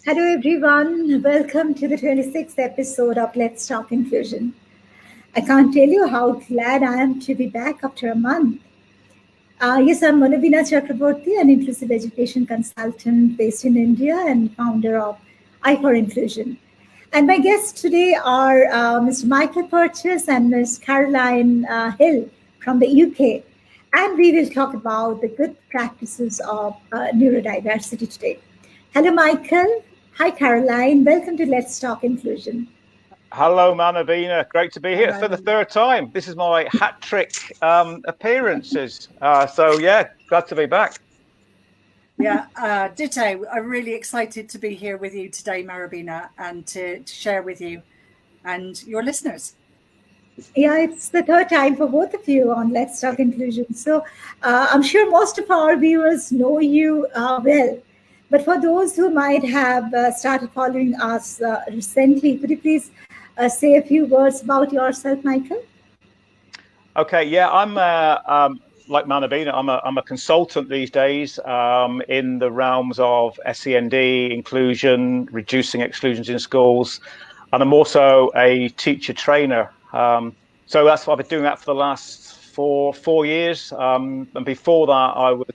Hello, everyone. Welcome to the 26th episode of Let's Talk Inclusion. I can't tell you how glad I am to be back after a month. Yes, I'm Manobina Chakraborty, an inclusive education consultant based in India and founder of I for Inclusion. And my guests today are Mr. Michael Purches and Ms. Caroline Hill from the UK. And we will talk about the good practices of neurodiversity today. Hello, Michael. Hi, Caroline. Welcome to Let's Talk Inclusion. Hello, Manobina. Great to be here Hello. for the third time. This is my hat trick appearances. Glad to be back. Yeah, ditto. I'm really excited to be here with you today, Manobina, and to share with you and your listeners. Yeah, it's the third time for both of you on Let's Talk Inclusion. So I'm sure most of our viewers know you well. But for those who might have started following us recently, could you please say a few words about yourself, Michael? Okay, yeah, I'm like Manobina. I'm a consultant these days in the realms of SEND, inclusion, reducing exclusions in schools, and I'm also a teacher trainer. So that's what I've been doing that for the last four years. And before that, I was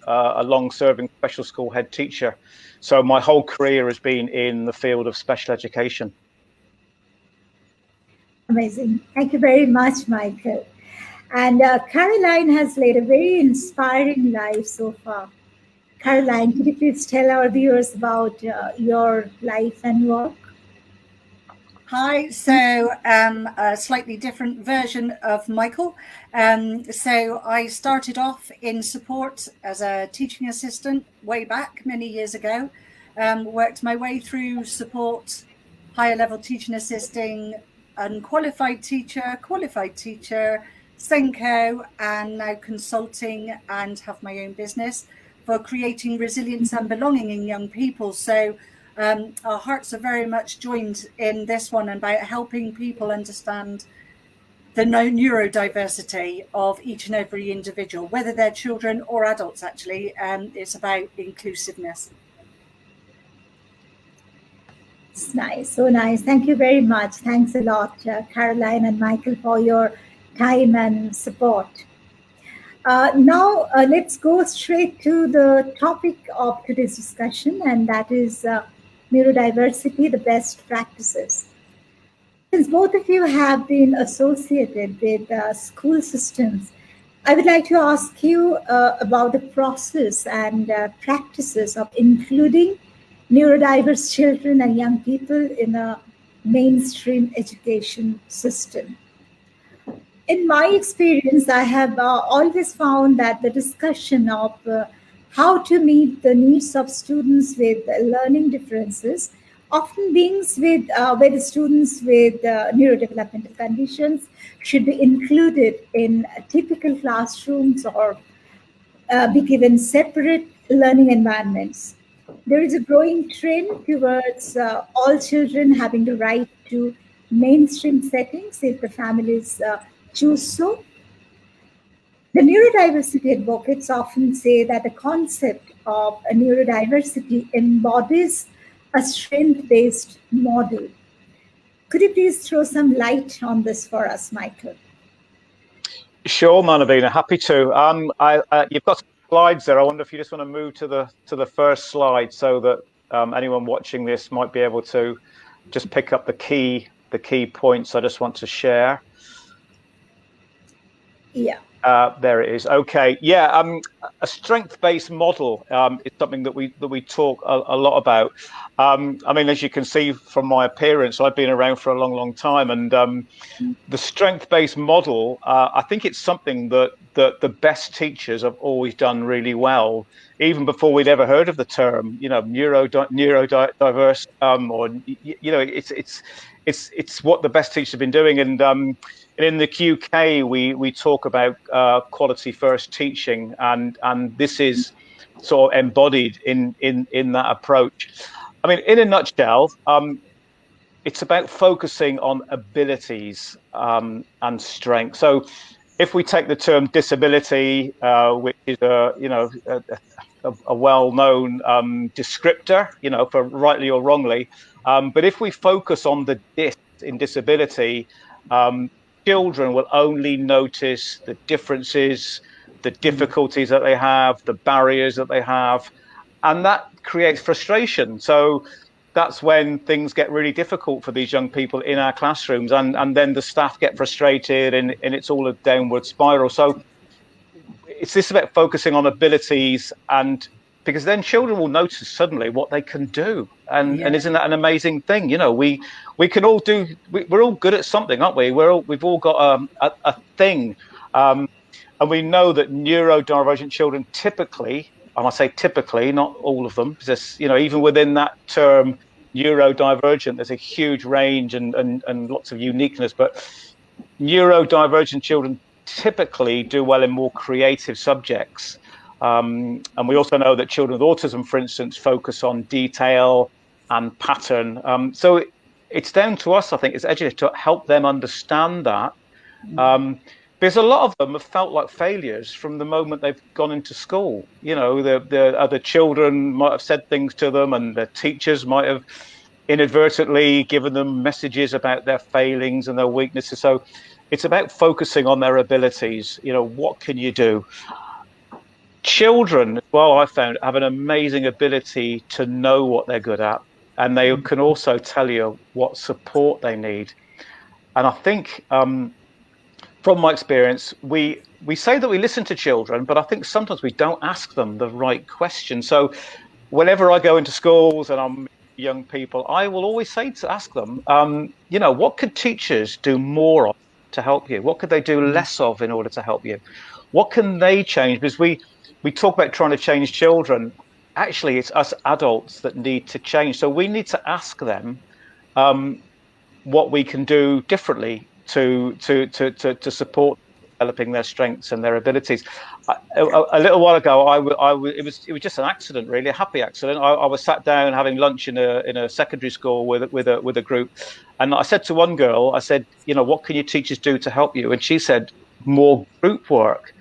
a long-serving special school head teacher. So my whole career has been in the field of special education. Amazing. Thank you very much, Michael. And Caroline has led a very inspiring life so far. Caroline, could you please tell our viewers about your life and work? Hi, so a slightly different version of Michael. So I started off in support as a teaching assistant way back many years ago. Worked my way through support, higher level teaching assisting, unqualified teacher, qualified teacher, Senko, and now consulting and have my own business for creating resilience and belonging in young people. So our hearts are very much joined in this one about helping people understand the neurodiversity of each and every individual, whether they're children or adults, actually. It's about inclusiveness. It's nice, so nice. Thank you very much. Thanks a lot, Caroline and Michael, for your time and support. Now, let's go straight to the topic of today's discussion, and that is neurodiversity, the best practices. Since both of you have been associated with school systems, I would like to ask you about the process and practices of including neurodiverse children and young people in a mainstream education system. In my experience, I have always found that the discussion of how to meet the needs of students with learning differences often begins with whether students with neurodevelopmental conditions should be included in typical classrooms or be given separate learning environments. There is a growing trend towards all children having the right to mainstream settings if the families choose so. The neurodiversity advocates often say that the concept of a neurodiversity embodies a strength-based model. Could you please throw some light on this for us, Michael? Sure, Manobina, happy to. You've got slides there. I wonder if you just want to move to the first slide so that anyone watching this might be able to just pick up the key points I just want to share. Yeah. There it is. Okay. Yeah. A strength-based model is something that we talk a lot about. I mean, as you can see from my appearance, I've been around for a long time, and the strength-based model, I think it's something that the best teachers have always done really well, even before we'd ever heard of the term, neurodiverse, or it's what the best teachers have been doing, and in the UK, we talk about quality first teaching, and this is sort of embodied in that approach. I mean, in a nutshell, it's about focusing on abilities and strength. So, if we take the term disability, which is a a well-known descriptor, you know, for rightly or wrongly. But if we focus on the dis in disability, children will only notice the differences, the difficulties that they have, the barriers that they have, and that creates frustration. So that's when things get really difficult for these young people in our classrooms, and then the staff get frustrated, and it's all a downward spiral. So it's this about focusing on abilities, and because then children will notice suddenly what they can do, and isn't that an amazing thing? You know, we can all do. We're all good at something, aren't we? We've all got a thing, and we know that neurodivergent children typically, and I say typically, not all of them, because, you know, even within that term neurodivergent, there's a huge range and lots of uniqueness. But neurodivergent children typically do well in more creative subjects. And we also know that children with autism, for instance, focus on detail and pattern. So it's down to us, I think, as educators, to help them understand that. Because a lot of them have felt like failures from the moment they've gone into school. You know, the other children might have said things to them, and their teachers might have inadvertently given them messages about their failings and their weaknesses. So it's about focusing on their abilities. You know, what can you do? Children, well, I found, have an amazing ability to know what they're good at, and they can also tell you what support they need. And I think, from my experience, we say that we listen to children, but I think sometimes we don't ask them the right question. So whenever I go into schools and I'm young people, I will always ask them, you know, what could teachers do more of to help you? What could they do less of in order to help you? What can they change? Because we talk about trying to change children. Actually, it's us adults that need to change. So we need to ask them what we can do differently to support developing their strengths and their abilities. A little while ago, it was just an accident, really, a happy accident. I was sat down having lunch in a secondary school with a group, and I said to one girl, I said, you know, what can your teachers do to help you? And she said, more group work.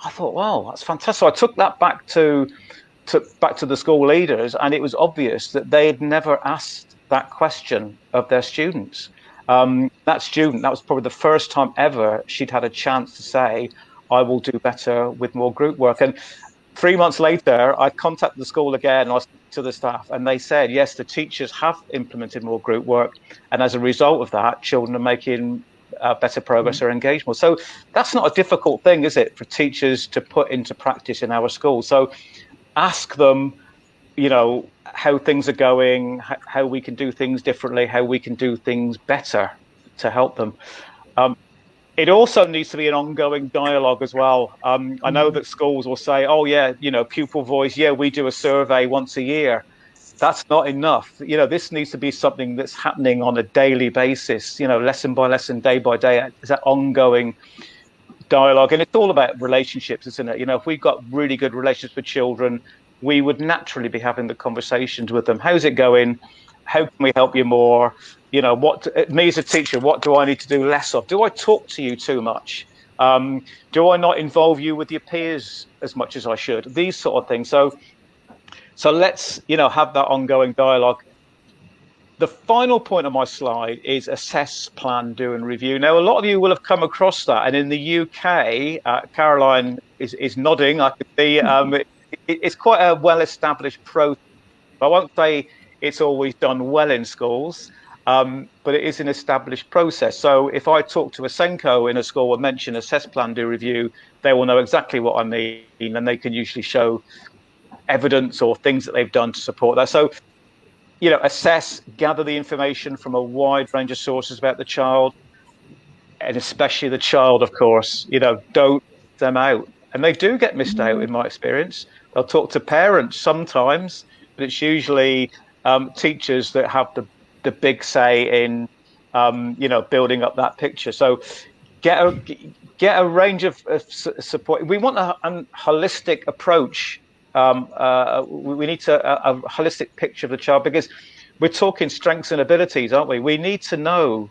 I thought, wow, that's fantastic. So I took that back to the school leaders, and it was obvious that they had never asked that question of their students. That student, that was probably the first time ever she'd had a chance to say, I will do better with more group work. And 3 months later, I contacted the school again, and I spoke to the staff, and they said, yes, the teachers have implemented more group work. And as a result of that, children are making better progress or engagement. So that's not a difficult thing, is it, for teachers to put into practice in our schools? So ask them, you know, how things are going, how we can do things differently, how we can do things better to help them. It also needs to be an ongoing dialogue as well. I know that schools will say, oh, yeah, you know, pupil voice, yeah, we do a survey once a year. That's not enough. You know, this needs to be something that's happening on a daily basis, you know, lesson by lesson, day by day. It's that ongoing dialogue. And it's all about relationships, isn't it? You know, if we've got really good relationships with children, we would naturally be having the conversations with them. How's it going? How can we help you more? You know, me as a teacher, what do I need to do less of? Do I talk to you too much? Do I not involve you with your peers as much as I should? These sort of things. So let's, you know, have that ongoing dialogue. The final point on my slide is assess, plan, do, and review. Now, a lot of you will have come across that. And in the UK, Caroline is nodding. I can see it's quite a well-established process. I won't say it's always done well in schools, but it is an established process. So if I talk to a Senko in a school and mention assess, plan, do, review, they will know exactly what I mean, and they can usually show evidence or things that they've done to support that. So, you know, assess, gather the information from a wide range of sources about the child, and especially the child, of course. You know, don't miss them out. And they do get missed out, in my experience. They'll talk to parents sometimes, but it's usually teachers that have the big say in, you know, building up that picture. So get a range of support. We want a holistic approach. We need a holistic picture of the child, because we're talking strengths and abilities, aren't we? We need to know,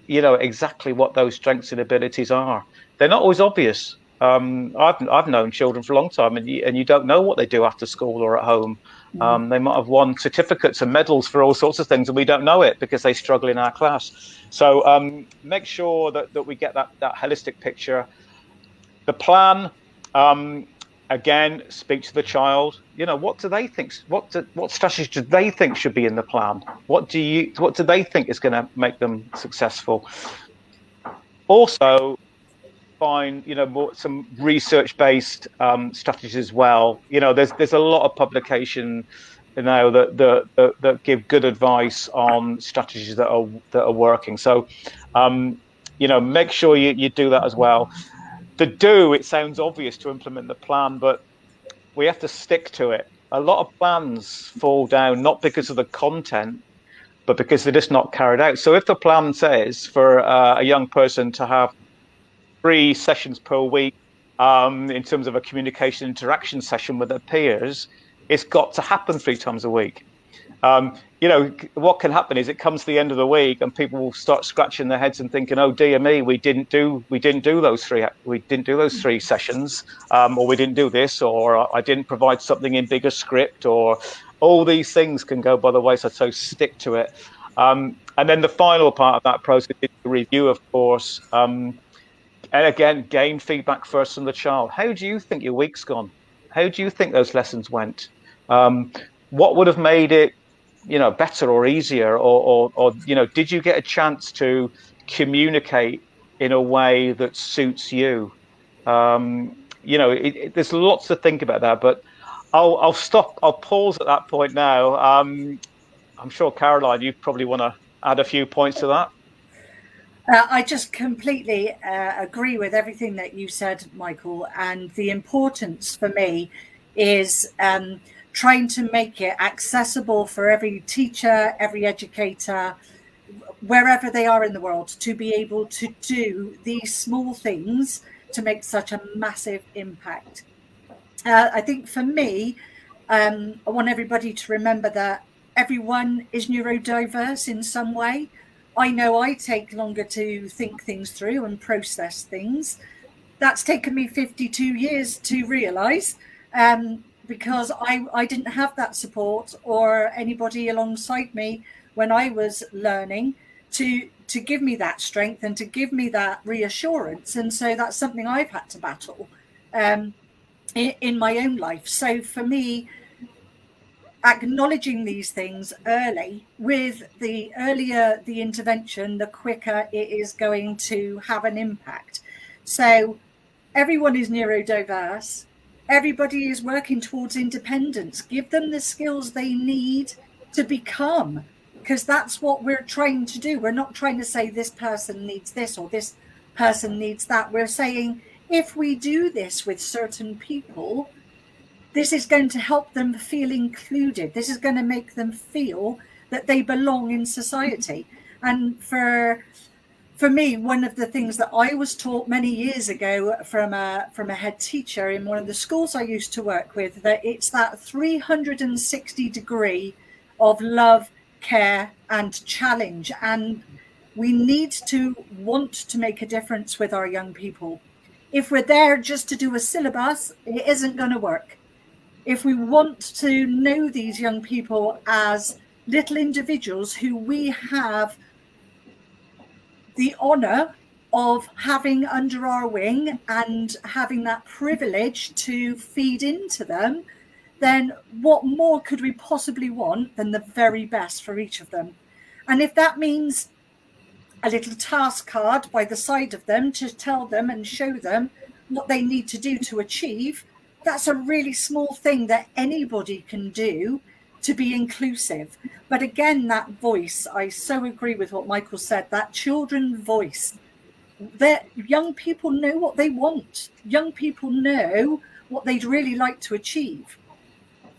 you know, exactly what those strengths and abilities are. They're not always obvious. I've known children for a long time, and you don't know what they do after school or at home. They might have won certificates and medals for all sorts of things, and we don't know it because they struggle in our class. So make sure that we get that holistic picture. The plan, again, speak to the child. What do they think? What strategies do they think should be in the plan? What do they think is going to make them successful? Also, find some research-based strategies as well. There's a lot of publication that give good advice on strategies that are working. So make sure you do that as well. It sounds obvious to implement the plan, but we have to stick to it. A lot of plans fall down not because of the content, but because they're just not carried out. So if the plan says for a young person to have 3 sessions per week in terms of a communication interaction session with their peers, it's got to happen 3 times a week. What can happen is it comes to the end of the week and people will start scratching their heads and thinking, oh dear me, we didn't do those 3 sessions, or we didn't do this, or I didn't provide something in bigger script, or all these things can go by the wayside. So stick to it. And then the final part of that process is the review, of course. And again, gain feedback first from the child. How do you think your week's gone? How do you think those lessons went? What would have made it, better or easier? Or did you get a chance to communicate in a way that suits you? There's lots to think about that, but I'll stop. I'll pause at that point now. I'm sure, Caroline, you probably want to add a few points to that. I just completely agree with everything that you said, Michael. And the importance for me is trying to make it accessible for every teacher, every educator, wherever they are in the world, to be able to do these small things to make such a massive impact. I think for me, I want everybody to remember that everyone is neurodiverse in some way. I know I take longer to think things through and process things. That's taken me 52 years to realise, because I didn't have that support or anybody alongside me when I was learning to give me that strength and to give me that reassurance. And so that's something I've had to battle in my own life. So for me, acknowledging these things early, with the earlier the intervention, the quicker it is going to have an impact. So everyone is neurodiverse. Everybody is working towards independence. Give them the skills they need to become, because that's what we're trying to do. We're not trying to say this person needs this or this person needs that. We're saying if we do this with certain people, this is going to help them feel included. This is going to make them feel that they belong in society. And for me, one of the things that I was taught many years ago from a head teacher in one of the schools I used to work with, that it's that 360 degree of love, care, and challenge. And we need to want to make a difference with our young people. If we're there just to do a syllabus, it isn't going to work. If we want to know these young people as little individuals who we have the honour of having under our wing and having that privilege to feed into them, then what more could we possibly want than the very best for each of them? And if that means a little task card by the side of them to tell them and show them what they need to do to achieve, that's a really small thing that anybody can do to be inclusive. But again, that voice, I so agree with what Michael said, that children voice, that young people know what they want. Young people know what they'd really like to achieve.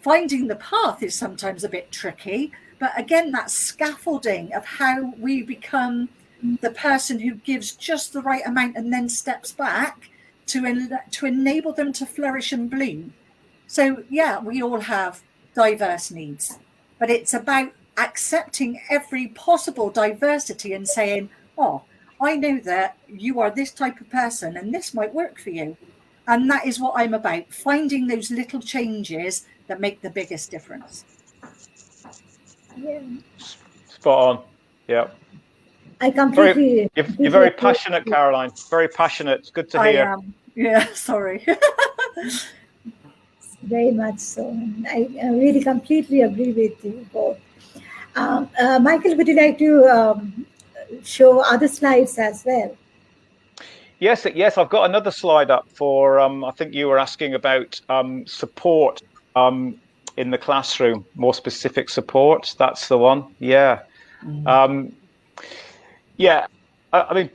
Finding the path is sometimes a bit tricky, but again, that scaffolding of how we become the person who gives just the right amount and then steps back to enable them to flourish and bloom. So yeah, we all have diverse needs, but it's about accepting every possible diversity and saying, oh, I know that you are this type of person and this might work for you. And that is what I'm about, finding those little changes that make the biggest difference. Yeah. Spot on. Yeah. I completely. You're very passionate, Caroline. Very passionate. It's good to hear. I am. Yeah, sorry. Very much so. I really completely agree with you both. Michael, would you like to show other slides as well? Yes. I've got another slide up for. I think you were asking about support in the classroom, more specific support. That's the one. Yeah. Yeah. I mean,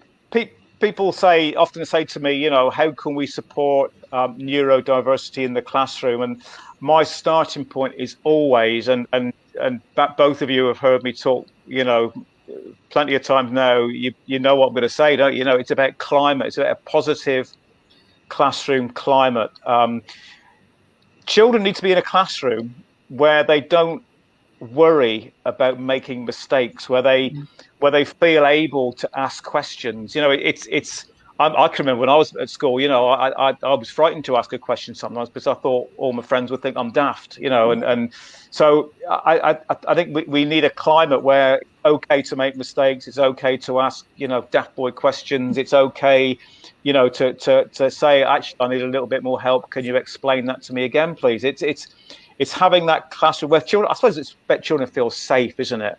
people often say to me, how can we support neurodiversity in the classroom? And my starting point is always, and both of you have heard me talk, plenty of times now. You know what I'm going to say, don't you? It's about climate. It's about a positive classroom climate. Children need to be in a classroom where they don't worry about making mistakes, where they feel able to ask questions. I can remember when I was at school, I was frightened to ask a question sometimes because I thought all my friends would think I'm daft, and so I think we need a climate where it's okay to make mistakes. It's okay to ask, daft boy questions. It's okay, to say, actually, I need a little bit more help. Can you explain that to me again, please? It's having that classroom where children, I suppose it's let children feel safe, isn't it?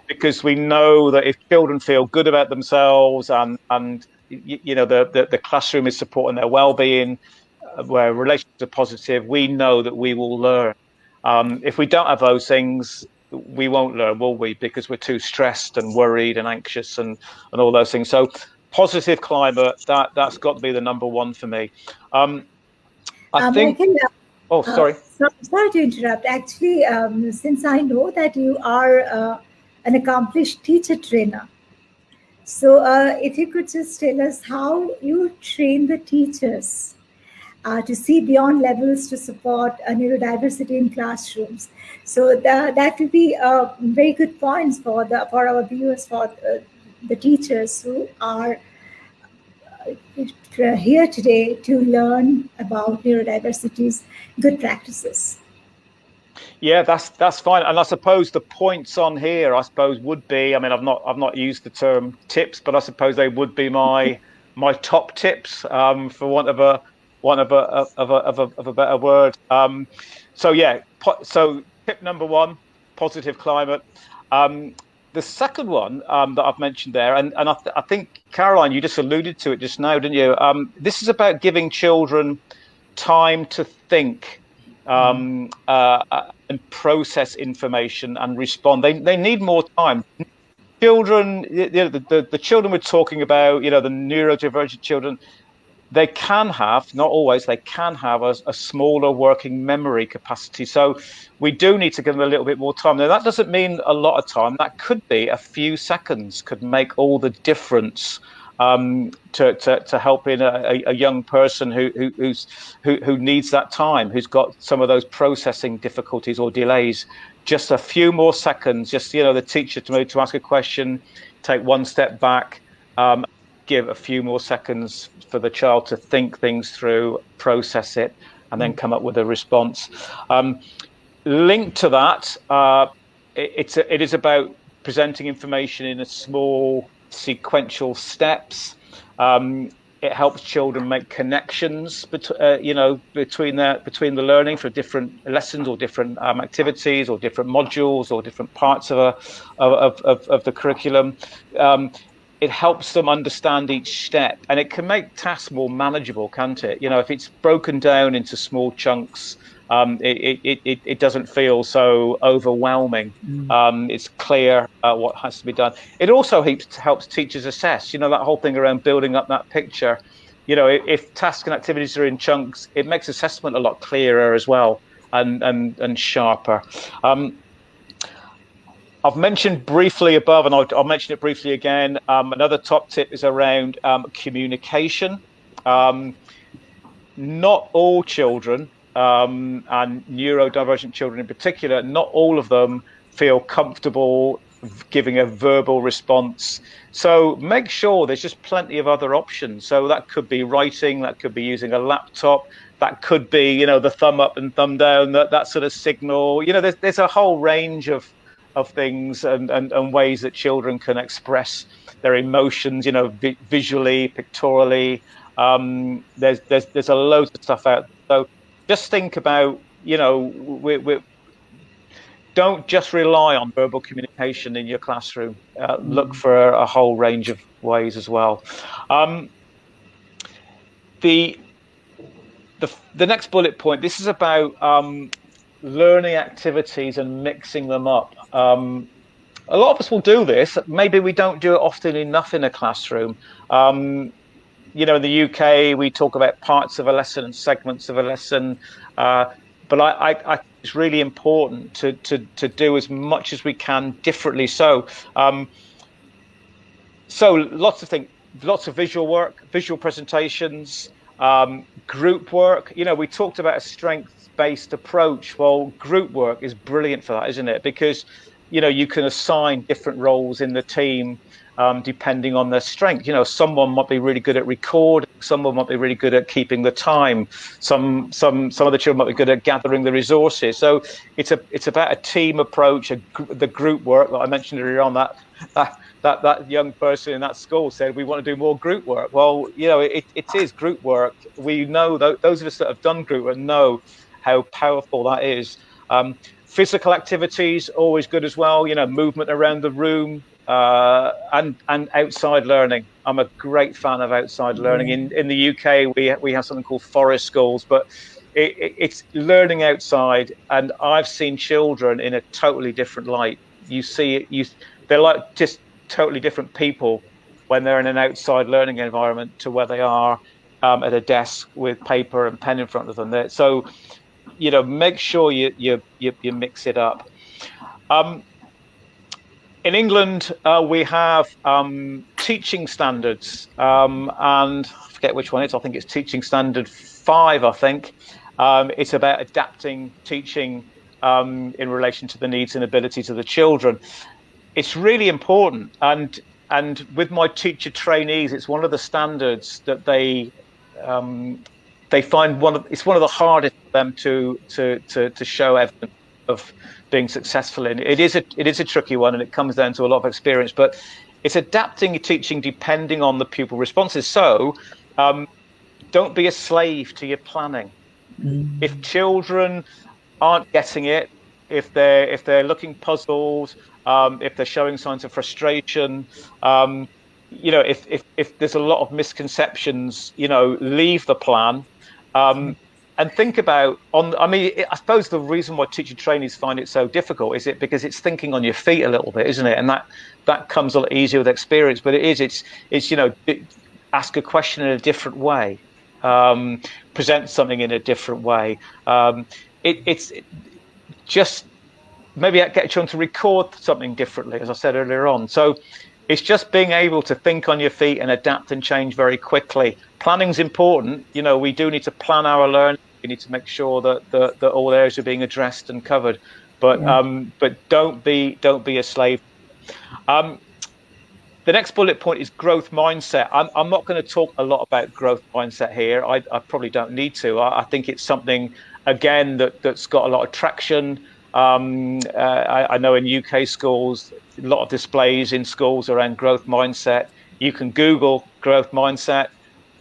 Because we know that if children feel good about themselves and the classroom is supporting their well-being, where relationships are positive, we know that we will learn. If we don't have those things, we won't learn, will we? Because we're too stressed and worried and anxious and all those things. So positive climate, that's got to be the number one for me. I think... Oh, sorry. Sorry to interrupt. Actually, since I know that you are an accomplished teacher trainer, so if you could just tell us how you train the teachers to see beyond levels to support neurodiversity in classrooms. So that will be very good points for our viewers, for the teachers who are here today to learn about neurodiversity's good practices. Yeah, that's fine. And I suppose the points on here, would be, I've not used the term tips, but I suppose they would be my top tips, for want of a better word. So tip number one, positive climate. The second one that I've mentioned there, and I think, Caroline, you just alluded to it just now, didn't you? This is about giving children time to think and process information and respond. They need more time. Children, the children we're talking about, the neurodivergent children, they can have, not always, they can have a smaller working memory capacity. So we do need to give them a little bit more time. Now, that doesn't mean a lot of time. That could be a few seconds, could make all the difference to helping a young person who needs that time, who's got some of those processing difficulties or delays. Just a few more seconds, just, the teacher to ask a question, take one step back, give a few more seconds for the child to think things through, process it, and then come up with a response. Linked to that, it is about presenting information in a small sequential steps. It helps children make connections between the learning for different lessons or different activities or different modules or different parts of the curriculum. It helps them understand each step, and it can make tasks more manageable, can't it? If it's broken down into small chunks, it doesn't feel so overwhelming. It's clear what has to be done. It also helps teachers assess, that whole thing around building up that picture. If tasks and activities are in chunks, it makes assessment a lot clearer as well and sharper. I've mentioned briefly above, and I'll mention it briefly again. Another top tip is around communication. Not all children, and neurodivergent children in particular, not all of them feel comfortable giving a verbal response. So make sure there's just plenty of other options. So that could be writing, that could be using a laptop, that could be, the thumb up and thumb down, that sort of signal. There's a whole range of things and ways that children can express their emotions, visually, pictorially. There's a load of stuff out there. So just think about, don't just rely on verbal communication in your classroom. Look for a whole range of ways as well. The next bullet point, this is about learning activities and mixing them up. A lot of us will do this. Maybe we don't do it often enough in a classroom. In the UK, we talk about parts of a lesson and segments of a lesson. But I think it's really important to do as much as we can differently. So lots of things, lots of visual work, visual presentations, group work. We talked about a strengths-based approach. Well, group work is brilliant for that, isn't it? Because you can assign different roles in the team depending on their strength. Someone might be really good at recording, someone might be really good at keeping the time, some of the children might be good at gathering the resources. So it's about a team approach, the group work that I mentioned earlier on. That young person in that school said we want to do more group work. Well, it is group work. We know those of us that have done group work know how powerful that is. Physical activities always good as well. Movement around the room. And outside learning. I'm a great fan of outside learning. In the UK, we have something called forest schools, but it's learning outside. And I've seen children in a totally different light. They're like just totally different people when they're in an outside learning environment to where they are at a desk with paper and pen in front of them. So, make sure you mix it up. In England, we have teaching standards, and I forget which one it is. I think it's Teaching Standard 5, I think. It's about adapting teaching in relation to the needs and abilities of the children. It's really important, and with my teacher trainees, it's one of the standards that they find it's one of the hardest for them to show evidence of being successful in. It is a tricky one, and it comes down to a lot of experience, but it's adapting your teaching depending on the pupil responses. So don't be a slave to your planning. If children aren't getting it, if they're looking puzzled, if they're showing signs of frustration, if there's a lot of misconceptions, leave the plan. And think about I suppose the reason why teacher trainees find it so difficult is because it's thinking on your feet a little bit, isn't it? And that comes a lot easier with experience. But it's ask a question in a different way, present something in a different way. It's just maybe get children to record something differently, as I said earlier on. So it's just being able to think on your feet and adapt and change very quickly. Planning's important. We do need to plan our learning. We need to make sure that all areas are being addressed and covered, but don't be a slave. The next bullet point is growth mindset. I'm not going to talk a lot about growth mindset here. I probably don't need to. I think it's something again that's got a lot of traction. I know in UK schools, a lot of displays in schools around growth mindset. You can Google growth mindset.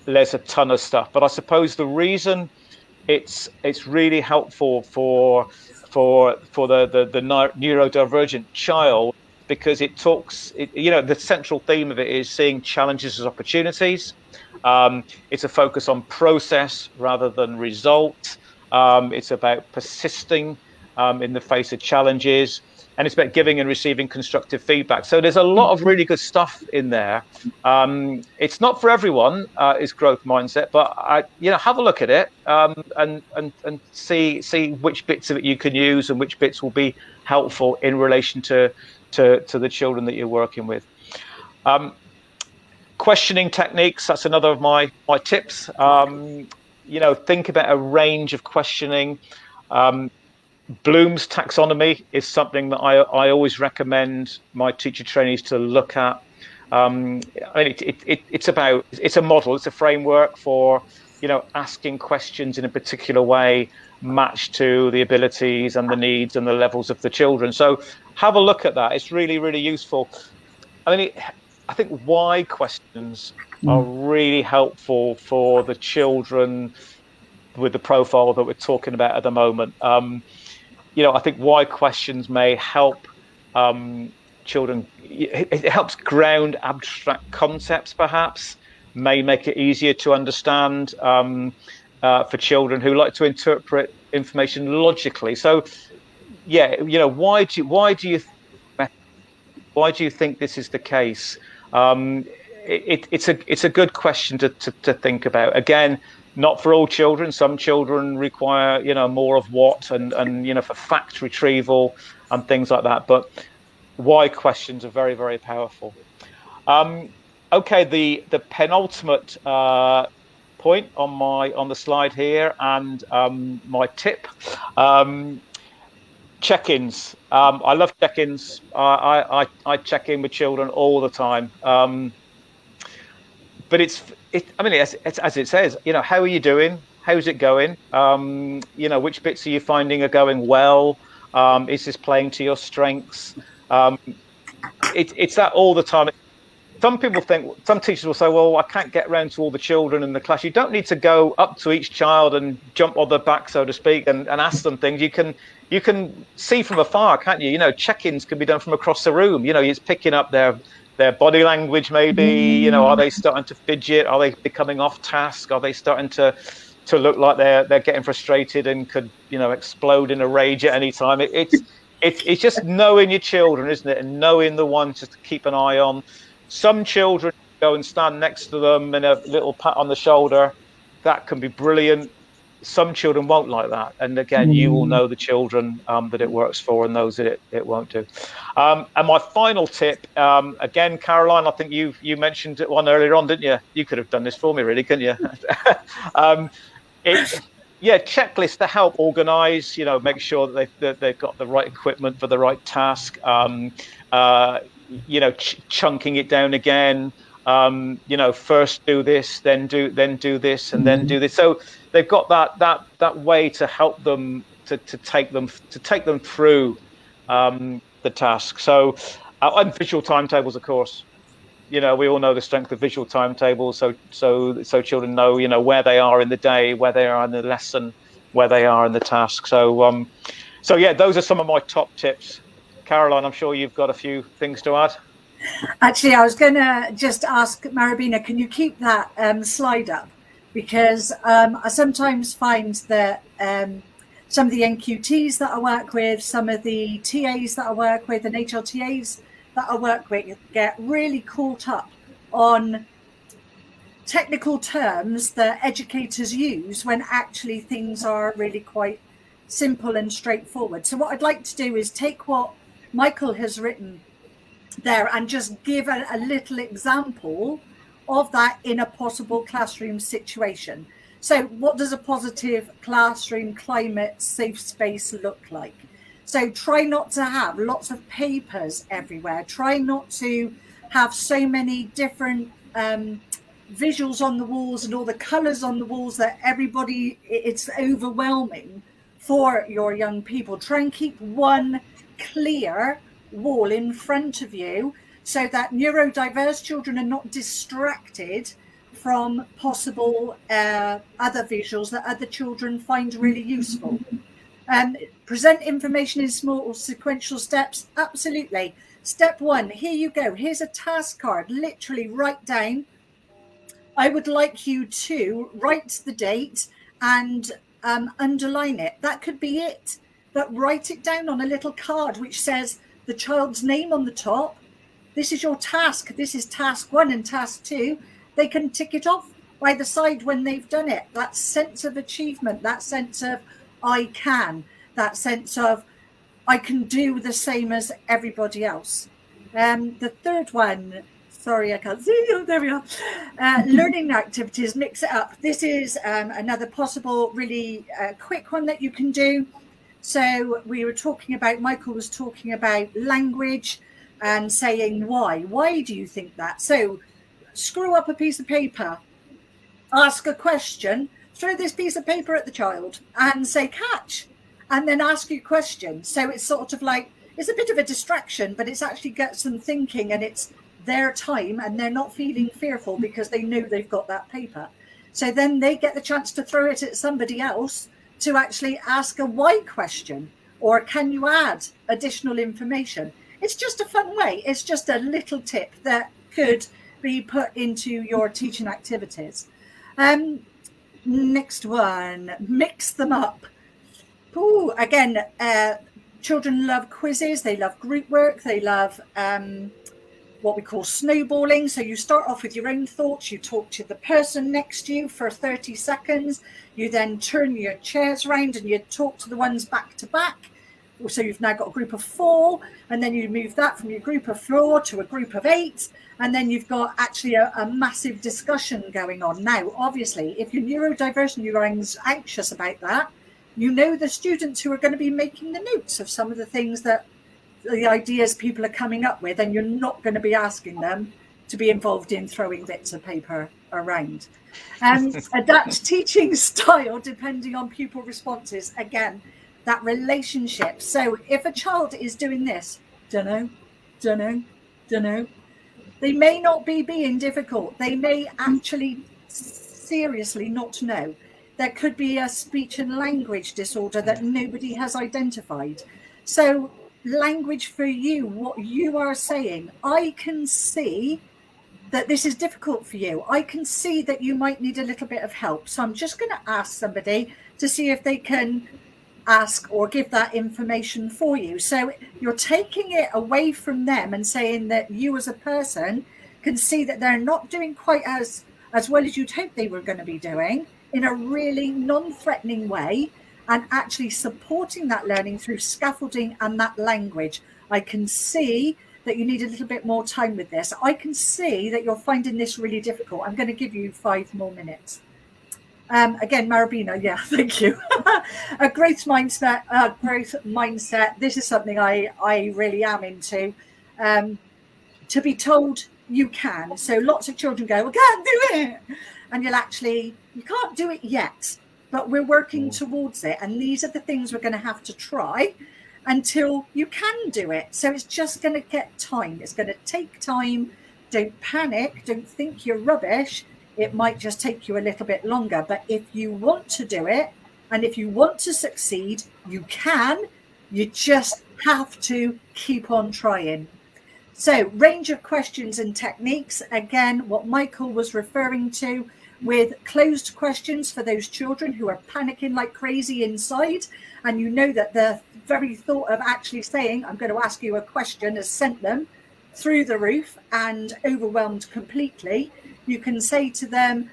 There's a ton of stuff, but I suppose the reason it's really helpful for the neurodivergent child, because it talks, the central theme of it is seeing challenges as opportunities. It's a focus on process rather than result. It's about persisting in the face of challenges, and it's about giving and receiving constructive feedback. So there's a lot of really good stuff in there. It's not for everyone, is growth mindset, but have a look at it and see which bits of it you can use and which bits will be helpful in relation to the children that you're working with. Questioning techniques, that's another of my tips. Think about a range of questioning. Bloom's taxonomy is something that I always recommend my teacher trainees to look at. I mean, it's a model, it's a framework for, asking questions in a particular way matched to the abilities and the needs and the levels of the children. So have a look at that. It's really, really useful. I mean, I think why questions are really helpful for the children with the profile that we're talking about at the moment. I think why questions may help children. It helps ground abstract concepts, perhaps, may make it easier to understand for children who like to interpret information logically. So, why do you think this is the case? It's a good question to think about. Again, not for all children. Some children require, more of what and for fact retrieval and things like that. But why questions are very, very powerful. Okay, the penultimate point on the slide here, and my tip. Check-ins. I love check-ins. I check in with children all the time. But it's as it says, how are you doing? How's it going? Which bits are you finding are going well? Is this playing to your strengths? It's that all the time. Some teachers will say, well, I can't get around to all the children in the class. You don't need to go up to each child and jump on their back, so to speak, and ask them things. You can see from afar, can't you? Check-ins can be done from across the room. It's picking up their body language, maybe. Are they starting to fidget? Are they becoming off task? Are they starting to look like they're getting frustrated and could explode in a rage at any time? It's just knowing your children, isn't it? And knowing the ones just to keep an eye on. Some children go and stand next to them and a little pat on the shoulder. That can be brilliant. Some children won't like that. And again, you will know the children that it works for and those that it won't do. And my final tip, again, Caroline, I think you mentioned it one earlier on, didn't you? You could have done this for me, really, couldn't you? Checklists to help organise, make sure that they've got the right equipment for the right task, chunking it down again, first do this, then do this, and then do this. So they've got that way to help them to take them through the task. So and visual timetables, of course. We all know the strength of visual timetables. So children know where they are in the day, where they are in the lesson, where they are in the task. So those are some of my top tips. Caroline, I'm sure you've got a few things to add. Actually, I was going to just ask Manobina, can you keep that slide up? Because I sometimes find that some of the NQTs that I work with, some of the TAs that I work with, and HLTAs that I work with get really caught up on technical terms that educators use when actually things are really quite simple and straightforward. So what I'd like to do is take what Michael has written there and just give a little example of that in a possible classroom situation. So what does a positive classroom climate safe space look like? So try not to have lots of papers everywhere. Try not to have so many different visuals on the walls and all the colors on the walls that it's overwhelming for your young people. Try and keep one clear wall in front of you so that neurodiverse children are not distracted from possible other visuals that other children find really useful. Present information in small sequential steps. Absolutely. Step one, here you go. Here's a task card. Literally write down. I would like you to write the date and underline it. That could be it. But write it down on a little card which says the child's name on the top. This is your task. This is task one and task two. They can tick it off by the side when they've done it. That sense of achievement, that sense of I can, that sense of I can do the same as everybody else. The third one, sorry, I can't see you. There we are. Learning activities, mix it up. This is another possible really quick one that you can do. So we were talking about, Michael was talking about language and saying why. Why do you think that? So screw up a piece of paper, ask a question, throw this piece of paper at the child and say catch, and then ask you a question. So it's sort of like, it's a bit of a distraction, but it's actually gets them thinking, and it's their time, and they're not feeling fearful because they know they've got that paper. So then they get the chance to throw it at somebody else to actually ask a why question, or can you add additional information? It's just a fun way. It's just a little tip that could be put into your teaching activities. Next one, mix them up. Ooh, again, children love quizzes. They love group work. They love what we call snowballing. So you start off with your own thoughts. You talk to the person next to you for 30 seconds. You then turn your chairs around and you talk to the ones back to back. So you've now got a group of 4, and then you move that from your group of 4 to a group of 8. And then you've got actually a massive discussion going on. Now, obviously, if you're neurodiverse and you're anxious about that, you know the students who are going to be making the notes of some of the things that the ideas people are coming up with, and you're not going to be asking them to be involved in throwing bits of paper around. Adapt teaching style depending on pupil responses. Again, that relationship. So if a child is doing this, don't know, they may not be being difficult. They may actually seriously not know. There could be a speech and language disorder that nobody has identified. So language for you, what you are saying, I can see that this is difficult for you. I can see that you might need a little bit of help. So I'm just going to ask somebody to see if they can ask or give that information for you. So you're taking it away from them and saying that you as a person can see that they're not doing quite as well as you'd hope they were going to be doing, in a really non-threatening way, and actually supporting that learning through scaffolding and that language. I can see that you need a little bit more time with this. I can see that you're finding this really difficult. I'm going to give you 5 more minutes. Again, Manobina, yeah, thank you. A growth mindset. This is something I really am into. To be told you can. So lots of children go, I can't do it. And you can't do it yet, but we're working towards it. And these are the things we're going to have to try until you can do it. So it's just going to get time. It's going to take time. Don't panic. Don't think you're rubbish. It might just take you a little bit longer. But if you want to do it, and if you want to succeed, you can. You just have to keep on trying. So range of questions and techniques. Again, what Michael was referring to with closed questions for those children who are panicking like crazy inside. And you know that the very thought of actually saying, I'm going to ask you a question, has sent them through the roof and overwhelmed completely. You can say to them,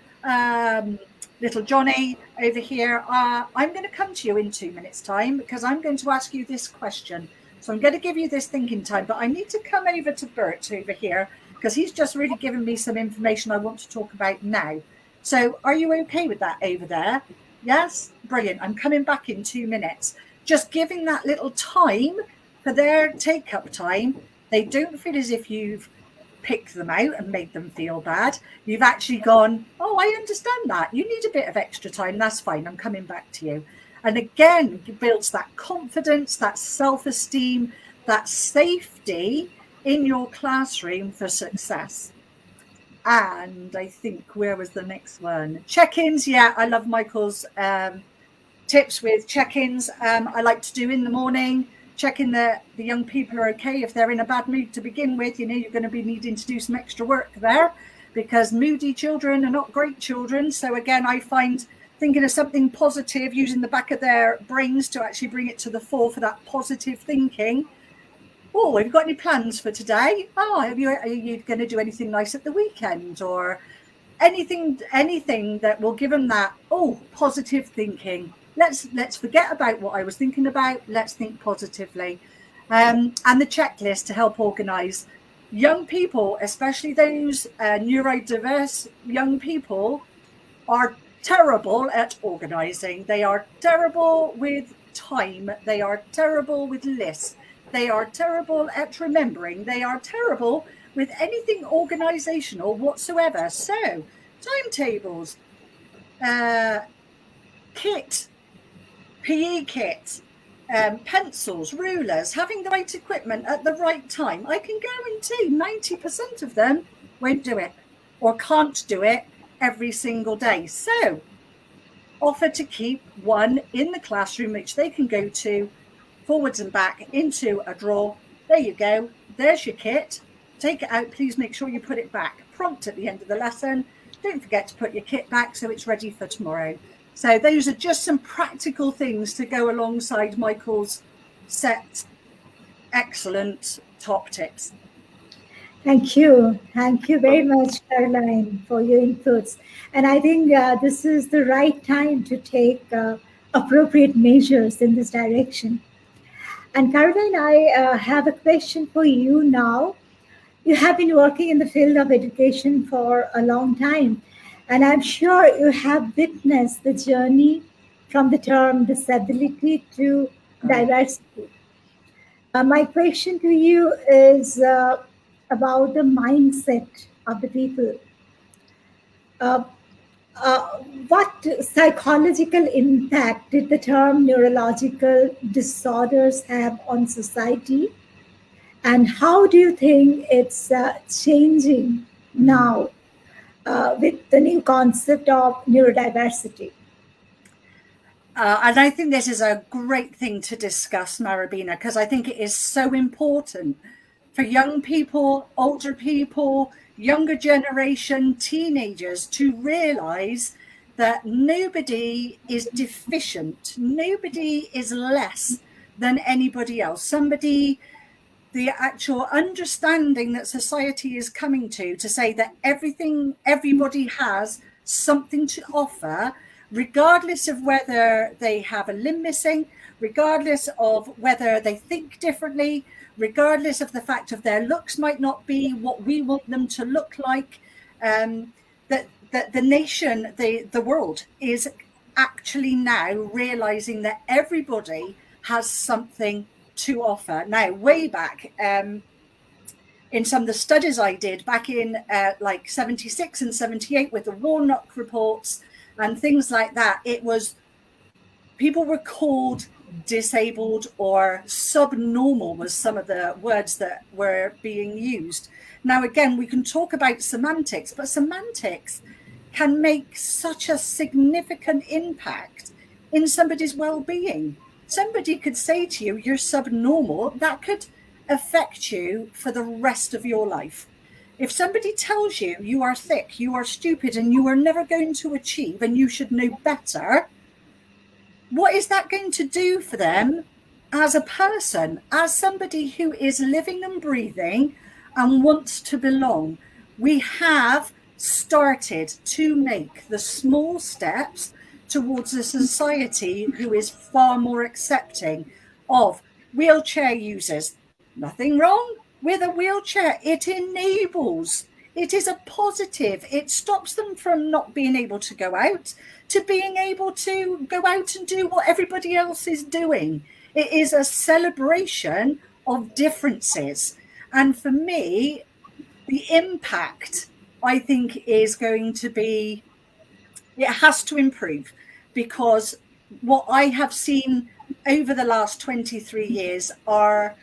little Johnny over here, I'm going to come to you in 2 minutes time because I'm going to ask you this question. So I'm going to give you this thinking time, but I need to come over to Bert over here because he's just really given me some information I want to talk about now. So are you okay with that over there? Yes? Brilliant. I'm coming back in 2 minutes. Just giving that little time for their take-up time. They don't feel as if you've picked them out and made them feel bad. You've actually gone, oh, I understand that. You need a bit of extra time. That's fine. I'm coming back to you. And again, it builds that confidence, that self-esteem, that safety in your classroom for success. And I think, where was the next one? Check-ins. Yeah, I love Michael's tips with check-ins. I like to do in the morning, checking that the young people are okay. If they're in a bad mood to begin with, you know, you're going to be needing to do some extra work there because moody children are not great children. So again, I find thinking of something positive, using the back of their brains to actually bring it to the fore for that positive thinking. Oh, have you got any plans for today? Oh, are you going to do anything nice at the weekend, or anything that will give them that, oh, positive thinking. Let's forget about what I was thinking about. Let's think positively. And the checklist to help organise. Young people, especially those neurodiverse young people, are terrible at organising. They are terrible with time. They are terrible with lists. They are terrible at remembering. They are terrible with anything organisational whatsoever. So, timetables, kit, PE kit, pencils, rulers, having the right equipment at the right time. I can guarantee 90% of them won't do it or can't do it every single day. So offer to keep one in the classroom, which they can go to forwards and back into a drawer. There you go. There's your kit. Take it out. Please make sure you put it back. Prompt at the end of the lesson. Don't forget to put your kit back so it's ready for tomorrow. So those are just some practical things to go alongside Michael's set excellent top tips. Thank you. Thank you very much, Caroline, for your inputs. And I think this is the right time to take appropriate measures in this direction. And Caroline, I have a question for you now. You have been working in the field of education for a long time, and I'm sure you have witnessed the journey from the term disability to diversity. My question to you is about the mindset of the people. What psychological impact did the term neurological disorders have on society? And how do you think it's changing now with the new concept of neurodiversity? And I think this is a great thing to discuss, Manobina, because I think it is so important for young people, older people, younger generation, teenagers to realise that nobody is deficient. Nobody is less than anybody else. The actual understanding that society is coming to say that everybody has something to offer, regardless of whether they have a limb missing, regardless of whether they think differently, regardless of the fact of their looks might not be what we want them to look like, that the nation, the world is actually now realizing that everybody has something to offer. Now, way back in some of the studies I did back in like 76 and 78 with the Warnock reports and things like that, it was people were called disabled or subnormal was some of the words that were being used. Now, again, we can talk about semantics, but semantics can make such a significant impact in somebody's well-being. Somebody could say to you, you're subnormal, that could affect you for the rest of your life. If somebody tells you you are thick, you are stupid, and you are never going to achieve, and you should know better, what is that going to do for them as a person, as somebody who is living and breathing and wants to belong? We have started to make the small steps towards a society who is far more accepting of wheelchair users. Nothing wrong with a wheelchair. It enables. It is a positive. It stops them from not being able to go out to being able to go out and do what everybody else is doing. It is a celebration of differences. And for me, the impact, I think, is going to be, it has to improve, because what I have seen over the last 23 years are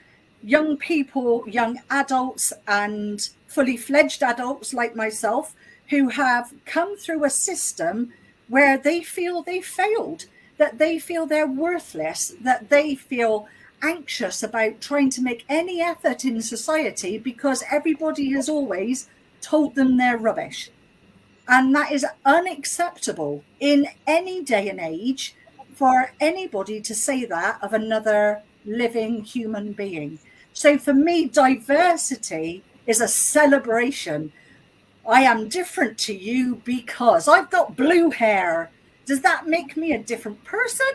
young people, young adults and fully fledged adults like myself who have come through a system where they feel they failed, that they feel they're worthless, that they feel anxious about trying to make any effort in society because everybody has always told them they're rubbish. And that is unacceptable in any day and age for anybody to say that of another living human being. So for me, diversity is a celebration. I am different to you because I've got blue hair. Does that make me a different person?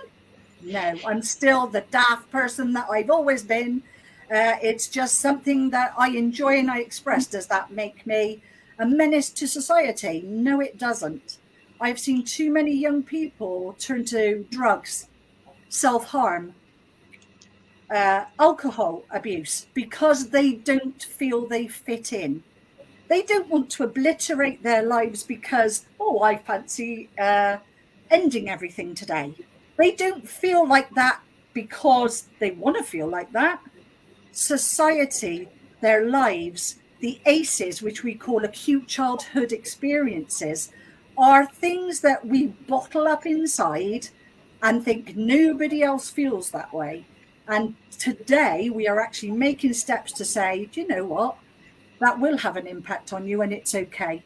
No, I'm still the daft person that I've always been. It's just something that I enjoy and I express. Does that make me a menace to society? No, it doesn't. I've seen too many young people turn to drugs self-harm, alcohol abuse, because they don't feel they fit in. They don't want to obliterate their lives because, oh, I fancy ending everything today. They don't feel like that because they want to feel like that. Society, their lives, the ACEs, which we call acute childhood experiences, are things that we bottle up inside and think nobody else feels that way. And today we are actually making steps to say, do you know what? That will have an impact on you, and it's okay.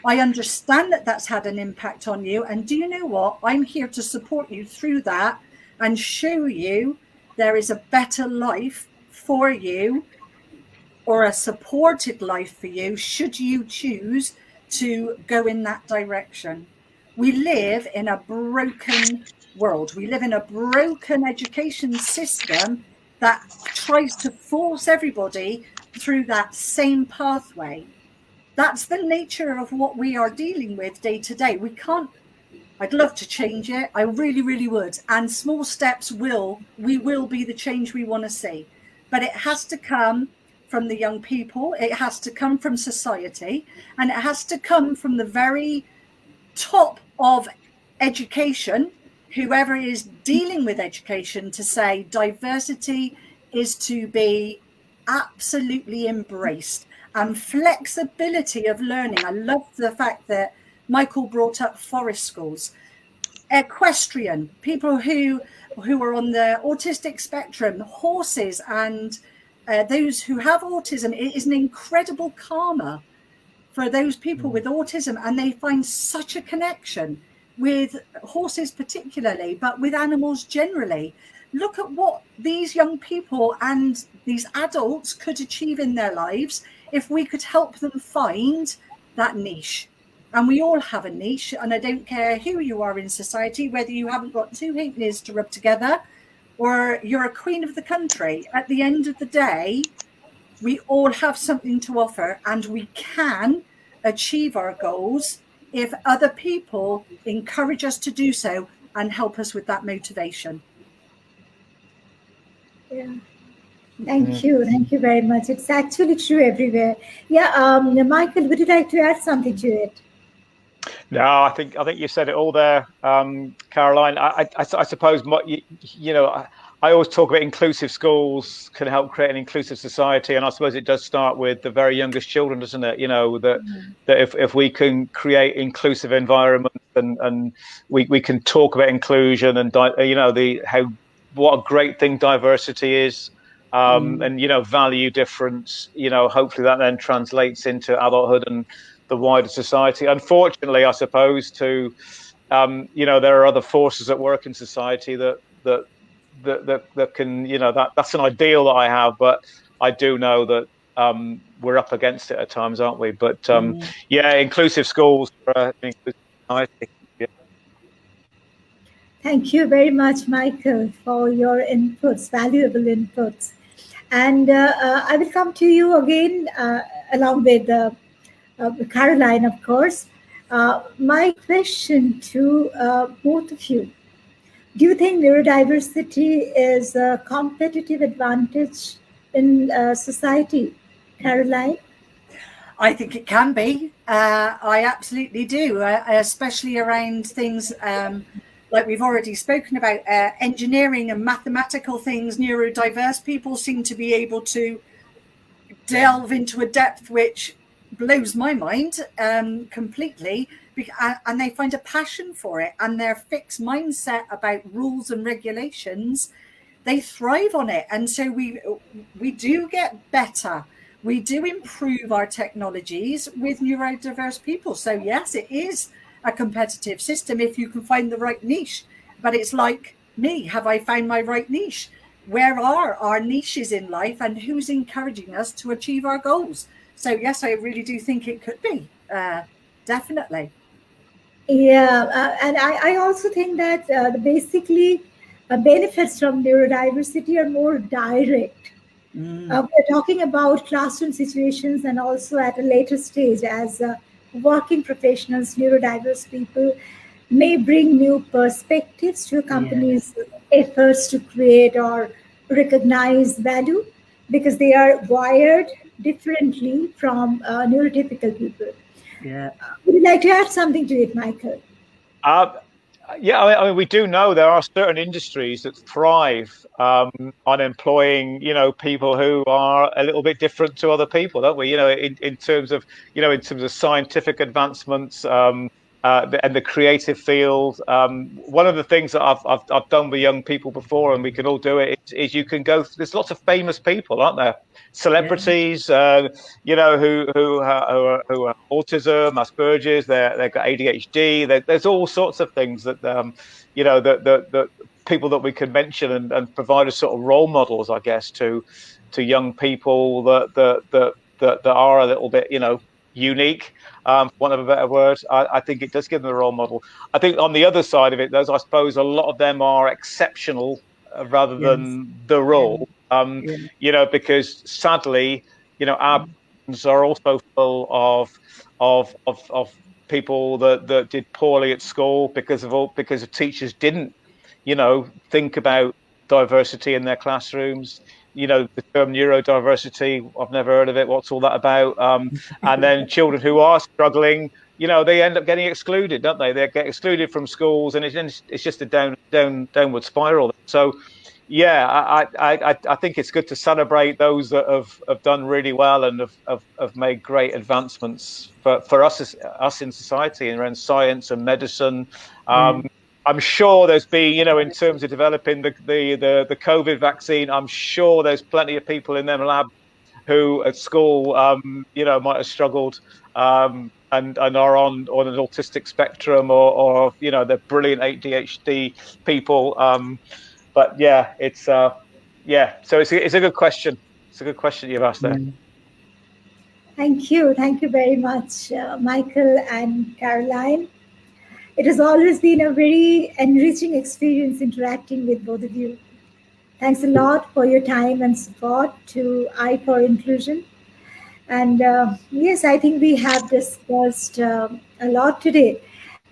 I understand that that's had an impact on you. And do you know what? I'm here to support you through that and show you there is a better life for you, or a supported life for you, should you choose to go in that direction. We live in a broken world. We live in a broken education system that tries to force everybody through that same pathway. That's the nature of what we are dealing with day to day. We can't, I'd love to change it. I really, really would. And small steps we will be the change we want to see. But it has to come from the young people. It has to come from society, and it has to come from the very top of education, whoever is dealing with education, to say diversity is to be absolutely embraced, and flexibility of learning. I love the fact that Michael brought up forest schools, equestrian, people who are on the autistic spectrum, horses, and those who have autism. It is an incredible karma for those people with autism, and they find such a connection with horses particularly, but with animals generally. Look at what these young people and these adults could achieve in their lives if we could help them find that niche. And we all have a niche, and I don't care who you are in society, whether you haven't got two halfpennies to rub together or you're a queen of the country. At the end of the day, we all have something to offer, and we can achieve our goals if other people encourage us to do so and help us with that motivation. Yeah. Thank you. Thank you very much. It's actually true everywhere. Yeah, Michael, would you like to add something to it? No, I think you said it all there, Caroline. I suppose, I always talk about inclusive schools can help create an inclusive society, and I suppose it does start with the very youngest children, doesn't it? That if we can create inclusive environments, and we can talk about inclusion, and what a great thing diversity is, and value difference. Hopefully that then translates into adulthood and the wider society. Unfortunately, I suppose there are other forces at work in society that can, that's an ideal that I have, but I do know that we're up against it at times, aren't we? But inclusive schools for inclusive society. Yeah. Thank you very much, Michael, for your inputs, valuable inputs. And I will come to you again, along with Caroline, of course. My question to both of you: do you think neurodiversity is a competitive advantage in society, Caroline? I think it can be. I absolutely do, especially around things like we've already spoken about, engineering and mathematical things. Neurodiverse people seem to be able to delve into a depth which blows my mind completely, and they find a passion for it, and their fixed mindset about rules and regulations, they thrive on it. And so we do get better. We do improve our technologies with neurodiverse people. So yes, it is a competitive system if you can find the right niche. But it's like me, have I found my right niche? Where are our niches in life, and who's encouraging us to achieve our goals? So yes, I really do think it could be, definitely. Yeah, and I also think that basically benefits from neurodiversity are more direct. We're talking about classroom situations, and also at a later stage as working professionals, neurodiverse people. may bring new perspectives to a company's efforts to create or recognize value, because they are wired differently from neurotypical people. Yeah. Would you like to add something to it, Michael? Yeah, I mean, we do know there are certain industries that thrive on employing, people who are a little bit different to other people, don't we? In terms of, in terms of scientific advancements, and the creative field. One of the things that I've done with young people before, and we can all do it, is you can go. There's lots of famous people, aren't there? Celebrities, who are autism, Asperger's. They've got ADHD. There's all sorts of things that that people that we can mention and provide as sort of role models, I guess, to young people that are a little bit, unique, for want of a better word. I think it does give them a role model. I think on the other side of it, I suppose a lot of them are exceptional rather than the rule. Because sadly, our brains are also full of people that did poorly at school because of teachers didn't, think about diversity in their classrooms. The term neurodiversity, I've never heard of it. What's all that about? And then children who are struggling, they end up getting excluded, don't they? They get excluded from schools, and it's just a downward spiral. So, yeah, I think it's good to celebrate those that have done really well and have made great advancements for us in society and around science and medicine. I'm sure there's been, in terms of developing the COVID vaccine, I'm sure there's plenty of people in them lab who at school, might have struggled, and are on an autistic spectrum, or they're brilliant ADHD people. But yeah, it's So it's a good question. It's a good question you've asked there. Thank you very much, Michael and Caroline. It has always been a very enriching experience interacting with both of you. Thanks a lot for your time and support to I for Inclusion. And yes, I think we have discussed a lot today.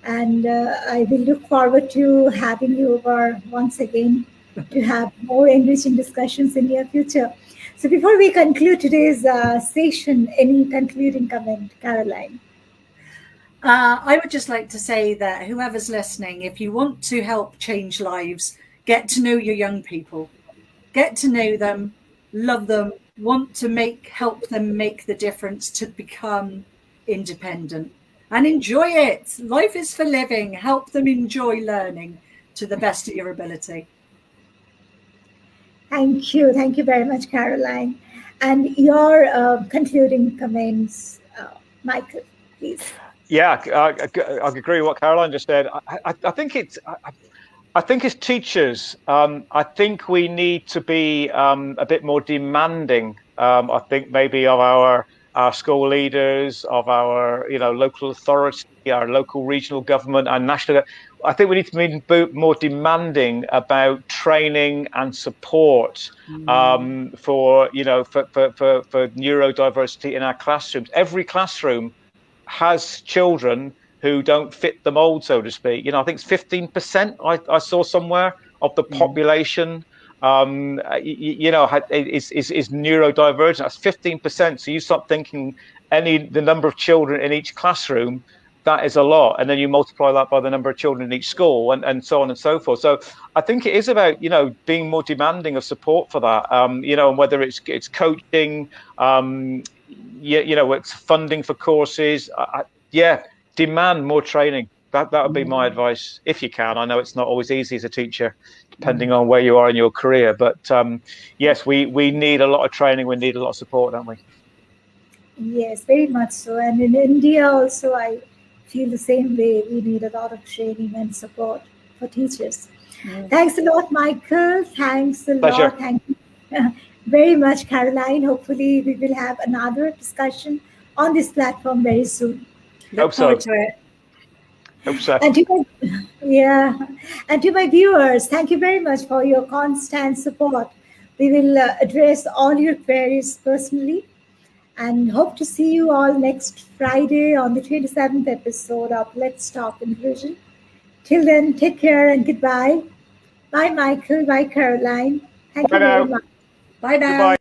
And I will look forward to having you over once again to have more enriching discussions in the near future. So before we conclude today's session, any concluding comment, Caroline? I would just like to say that whoever's listening, if you want to help change lives, get to know your young people, get to know them, love them, want to help them make the difference to become independent, and enjoy it. Life is for living. Help them enjoy learning to the best of your ability. Thank you very much, Caroline. And your concluding comments, Michael, please. Yeah, I agree with what Caroline just said. I think as teachers, I think we need to be a bit more demanding. I think maybe of our school leaders, of our local authority, our local regional government, and national. I think we need to be more demanding about training and support for neurodiversity in our classrooms. Every classroom has children who don't fit the mold, so to speak. I think it's 15%. I saw somewhere of the population, is neurodivergent. That's 15%. So you start thinking the number of children in each classroom, that is a lot. And then you multiply that by the number of children in each school, and so on and so forth. So I think it is about, being more demanding of support for that, and whether it's coaching, it's funding for courses. Demand more training. That would be my advice, if you can. I know it's not always easy as a teacher, depending on where you are in your career. But yes, we need a lot of training. We need a lot of support, don't we? Yes, very much so. And in India also, I feel the same way. We need a lot of training and support for teachers. Thanks a lot, Michael. Thanks a Pleasure. lot. Thank you very much, Caroline. Hopefully we will have another discussion on this platform very soon. Look forward to it. Hope so. And to my viewers, thank you very much for your constant support. We will address all your queries personally, and hope to see you all next Friday on the 27th episode of Let's Talk Inclusion. Till then, take care and goodbye. Bye, Michael. Bye, Caroline. Thank Bye you very now. much. Bye now. Goodbye.